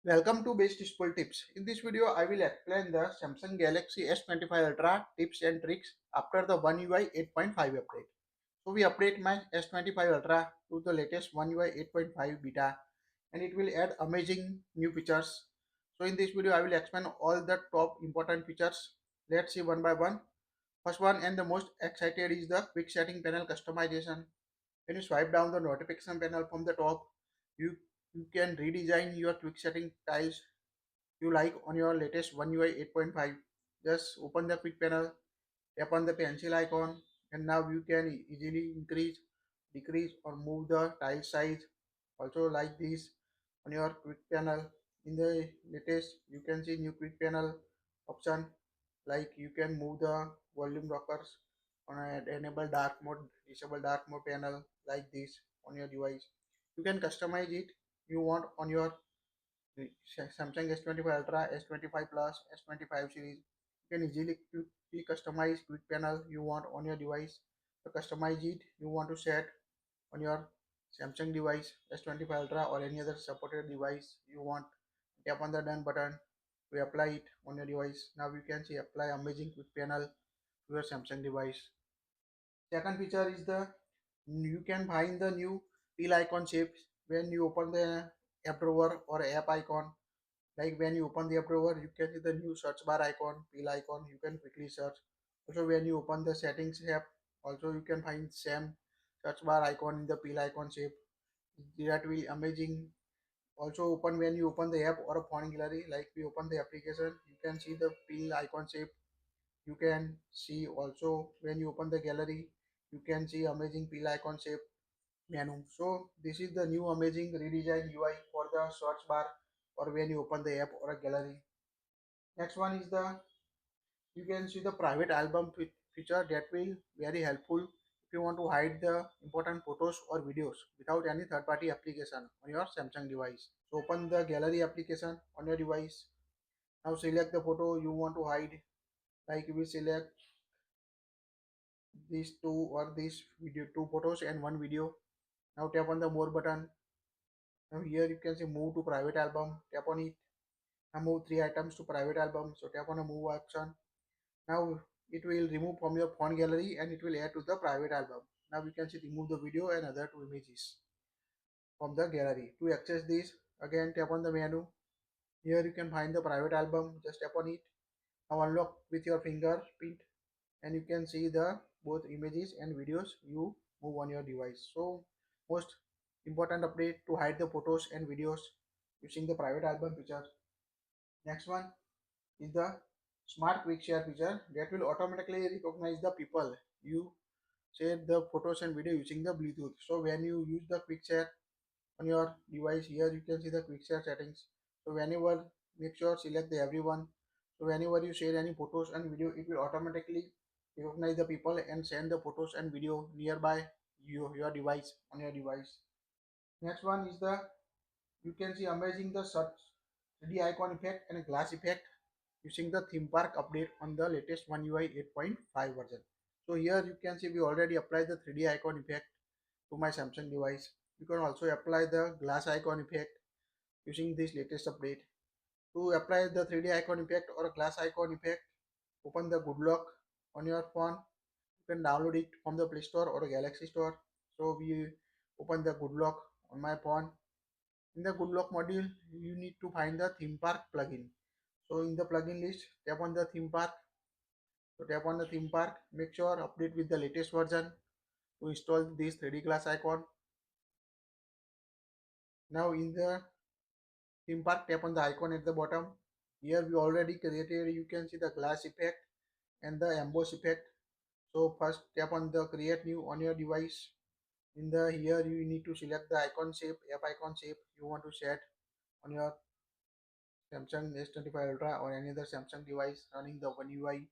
Welcome to Bestusefultips. In this video, I will explain the Samsung Galaxy S25 Ultra tips and tricks after the One UI 8.5 update. So we update my S25 Ultra to the latest One UI 8.5 beta, and it will add amazing new features. So in this video, I will explain all the top important features. Let's see one by one. First one and the most excited is the quick setting panel customization. When you swipe down the notification panel from the top, you you can redesign your quick setting tiles you like on your latest One UI 8.5. Just open the quick panel, tap on the pencil icon, and now you can easily increase, decrease, or move the tile size. Also, like this on your quick panel. In the latest, you can see new quick panel option, like you can move the volume rockers on an enable dark mode, disable dark mode panel like this on your device. You can customize it you want on your Samsung S25 Ultra, S25 Plus, S25 series. You can easily quickly customize quick panel you want on your device. To customize it, you want to set on your Samsung device, S25 Ultra or any other supported device you want. Tap on the done button to apply it on your device. Now you can see apply amazing quick panel to your Samsung device. Second feature is the you can find the new pill icon shapes when you open the app drawer or app icon. Like when you open the app drawer, you can see the new search bar icon, pill icon. You can quickly search. Also, when you open the settings app, also you can find same search bar icon in the pill icon shape. That will amazing. Also, open when you open the app or a phone gallery. Like we open the application, you can see the pill icon shape. You can see also when you open the gallery, you can see amazing pill icon shape menu. So this is the new amazing redesigned UI for the search bar or when you open the app or a gallery. Next one is the you can see the private album feature that will very helpful if you want to hide the important photos or videos without any third party application on your Samsung device. So open the gallery application on your device. Now select the photo you want to hide. Like we select these two or these video two photos and one video. Now tap on the more button. Now here you can say move to private album. Tap on it. Now move three items to private album. So tap on the move option. Now it will remove from your phone gallery and it will add to the private album. Now you can see remove the video and other two images from the gallery. To access this, again tap on the menu. Here you can find the private album. Just tap on it. Now unlock with your fingerprint and you can see the both images and videos you move on your device. So most important update to hide the photos and videos using the private album feature. Next one is the smart quick share feature that will automatically recognize the people you share the photos and video using the Bluetooth. So when you use the quick share on your device, here you can see the quick share settings. So whenever make sure select the everyone. So whenever you share any photos and video, it will automatically recognize the people and send the photos and video nearby your device on your device. Next one is the you can see amazing the search 3D icon effect and glass effect using the theme park update on the latest One UI 8.5 version. So here you can see we already applied the 3D icon effect to my Samsung device. You can also apply the glass icon effect using this latest update. To apply the 3D icon effect or glass icon effect, open the good lock on your phone. You can download it from the Play Store or Galaxy Store. So we open the good lock on my phone. In the good lock module, you need to find the theme park plugin. So in the plugin list, tap on the theme park. So tap on the theme park. Make sure update with the latest version to install this 3D glass icon. Now in the theme park, tap on the icon at the bottom. Here we already created, you can see the glass effect and the emboss effect. So first tap on the create new on your device. In the here you need to select the icon shape, app icon shape you want to set on your Samsung S25 Ultra or any other Samsung device running the One UI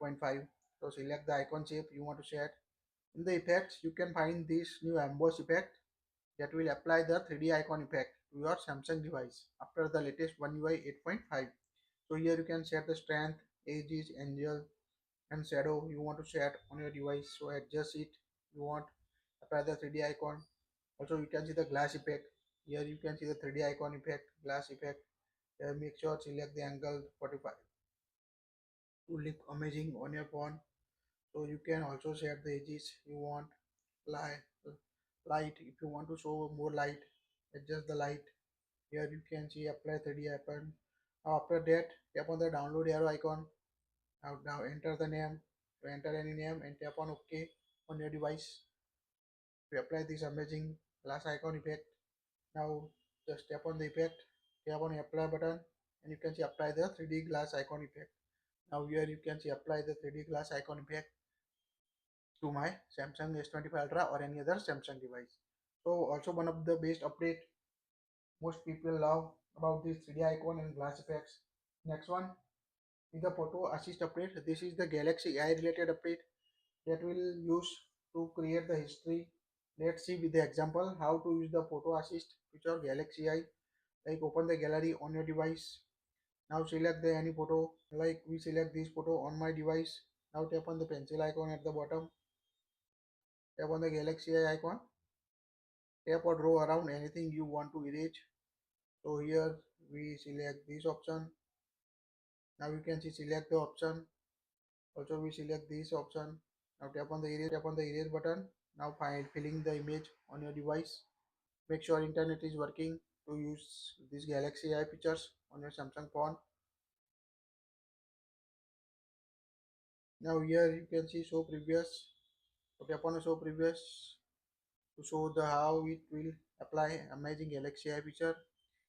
8.5. So select the icon shape you want to set. In the effects, you can find this new emboss effect that will apply the 3D icon effect to your Samsung device after the latest One UI 8.5. So here you can set the strength, edges, angle, and shadow you want to set on your device. So adjust it. You want apply the 3D icon. Also, you can see the glass effect. Here you can see the 3D icon effect, glass effect. Make sure select the angle 45 to look amazing on your phone. So you can also set the edges you want, light, light if you want to show more light, adjust the light. Here you can see apply 3D icon. Now after that, tap on the download arrow icon. Now enter the name. To enter any name and tap on OK on your device to apply this amazing glass icon effect. Now just tap on the effect, tap on the apply button, and you can see apply the 3D glass icon effect. Now here you can see apply the 3D glass icon effect to my Samsung S25 Ultra or any other Samsung device. So also one of the best update most people love about this 3D icon and glass effects. Next one is the photo assist update. This is the Galaxy AI related update that will use to create the history. Let's see with the example how to use the photo assist feature Galaxy AI. Like open the gallery on your device. Now select the any photo. Like we select this photo on my device. Now tap on the pencil icon at the bottom. Tap on the Galaxy AI icon. Tap or draw around anything you want to erase. So here we select this option. Now you can see select the option. Also we select this option. Now tap on the erase button. Now find filling the image on your device. Make sure internet is working to use this Galaxy AI features on your Samsung phone. Now here you can see show previous. So tap on the show previous to show the how it will apply amazing Galaxy AI feature.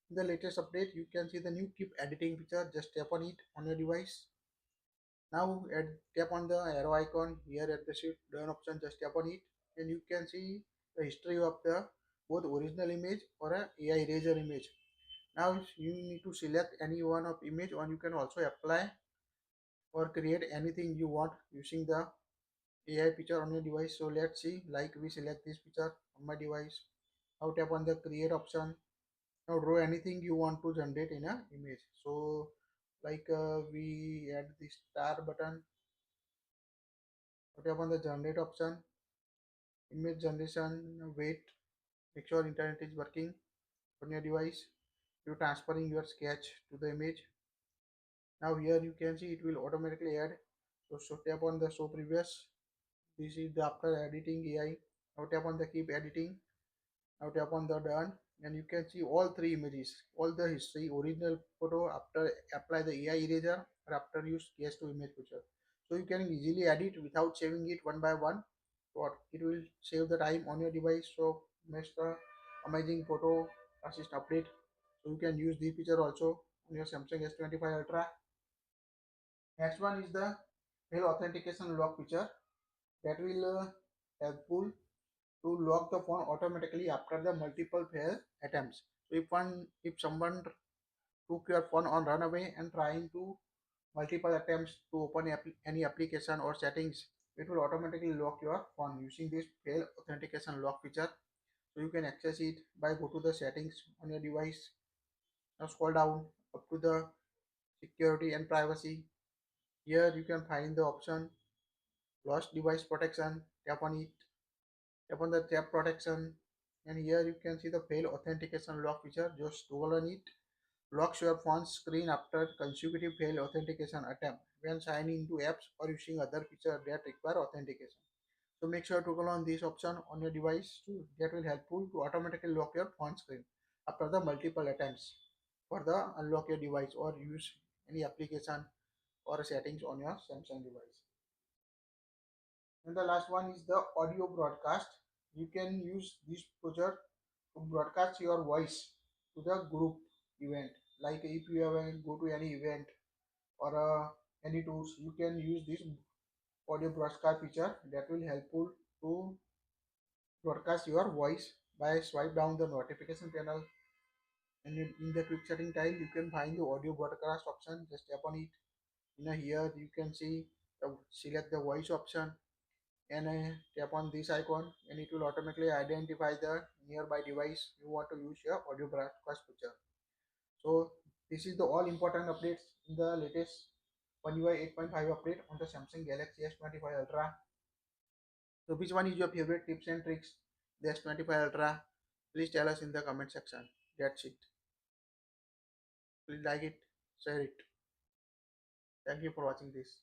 In the latest update, you can see the new keep editing feature. Just tap on it on your device. Now tap on the arrow icon here at the shift done option. Just tap on it, and you can see the history of the both original image or a AI eraser image. Now you need to select any one of image, or you can also apply or create anything you want using the AI picture on your device. So let's see, like we select this picture on my device. Now tap on the create option. Now draw anything you want to generate in a image. So like we add the star button. Now tap on the generate option. Image generation, wait, make sure internet is working on your device. You transferring your sketch to the image. Now here you can see it will automatically add. So tap on the show previous. This is the after editing AI. Now tap on the keep editing. Now tap on the done, and you can see all three images, all the history, original photo after apply the AI eraser or after use sketch to image picture. So you can easily edit without saving it one by one. What it will save the time on your device. So make the amazing photo assist update. So you can use this feature also on your Samsung S25 Ultra. Next one is the fail authentication lock feature that will helpful to lock the phone automatically after the multiple fail attempts. So if someone took your phone on runaway and trying to multiple attempts to open any application or settings, it will automatically lock your phone using this fail authentication lock feature. So you can access it by go to the settings on your device. Now scroll down up to the security and privacy. Here you can find the option lost device protection. Tap on it. Tap on the tab protection, and here you can see the fail authentication lock feature. Just toggle on it. Locks your phone screen after consecutive fail authentication attempt when signing into apps or using other features that require authentication. So make sure to toggle on this option on your device too. That will helpful to automatically lock your phone screen after the multiple attempts for the unlock your device or use any application or settings on your Samsung device. And the last one is the audio broadcast. You can use this feature to broadcast your voice to the group event. Like if you ever go to any event or any tools, you can use this audio broadcast feature that will helpful to broadcast your voice by swipe down the notification panel, and in the quick setting tile you can find the audio broadcast option. Just tap on it. Here you can see select the voice option and tap on this icon, and it will automatically identify the nearby device you want to use your audio broadcast feature. So this is the all important updates in the latest One UI 8.5 update on the Samsung Galaxy S25 Ultra. So which one is your favorite tips and tricks the S25 Ultra? Please tell us in the comment section. That's it. Please like it, share it. Thank you for watching this.